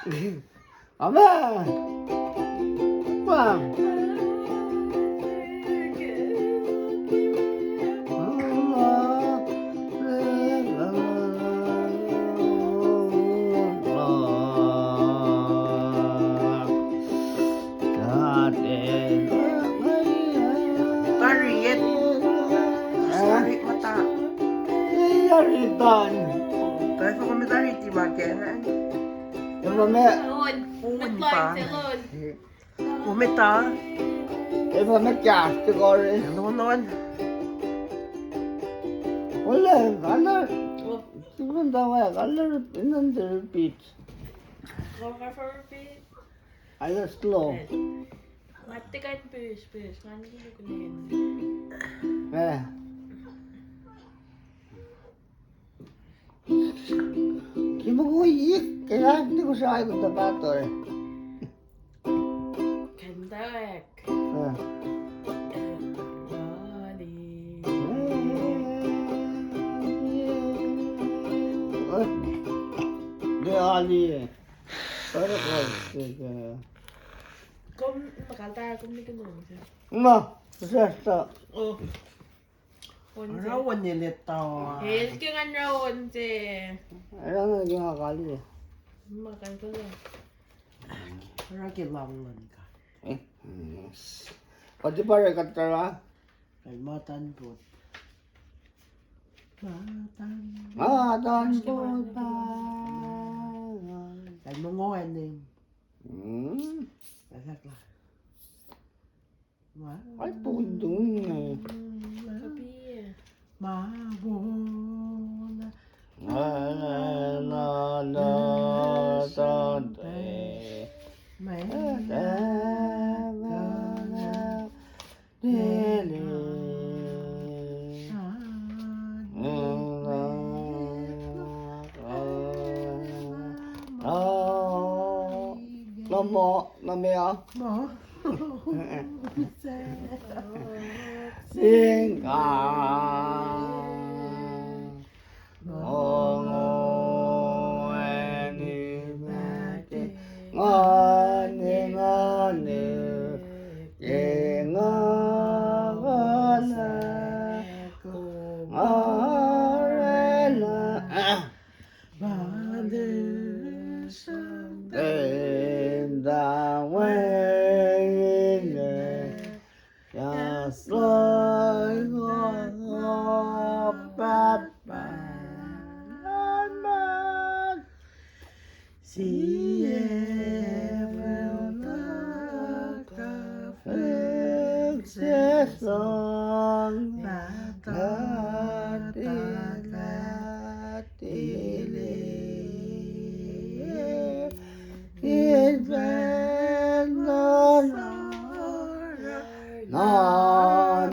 Amen. Wow. Tarik. Tarik mata. Taritan. Tarik ko kami tarik di bagian. Yung mamaya, Pa. Umita. yung mamaya kast ko rin. Non. Wala, color. Siguro daw ay color in the repeat. Kommer for repeat. Ayos slow. Mati kan pus. Kan dulu kalian. Eh. Kimo ko yik, kaya hindi ko siya ay tapato eh. Kandak. Eh. Det är Ali. Kom makalta kom ni kunong. Ma, första. Oh. Onse. Rawan nilit tao. Hel ke ngan rawon se. Ano na yung akali? Makan ko lang. Ragi langan ka. Eh. Pati pa rin katara. Kay matan po. Matan. Matan po ta. Kay mungoan eh. Lasak lah. Ay po doon eh. Tapi Mabona. Na sante. May Namaya. mo. Singa. Just like Batman. See every Fix this song. It's been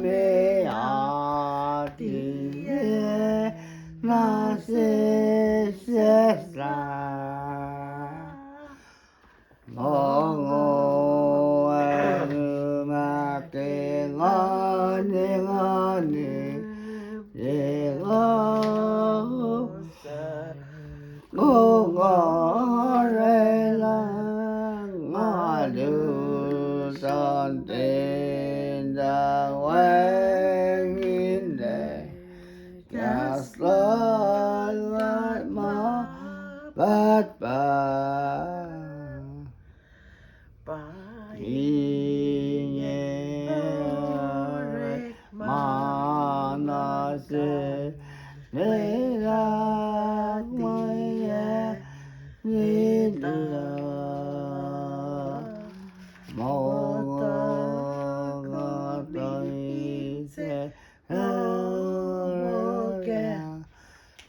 Name Adi Nasisra Mongo Erumake Ngani Ngani Yegosa Gongorela Ngadu Sante Just like my Batman. Iye manase nera moye nidra mogatoi se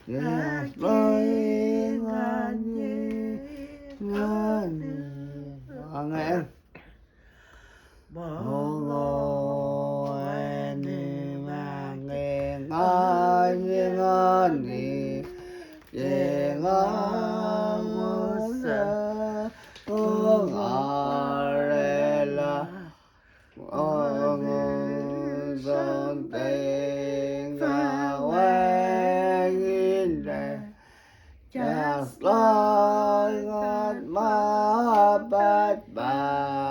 Just like ngani angel Mongo eni mangi ngani ngani Yengamusa Ongarela Ongusantenga Wenginde Just like my Bye.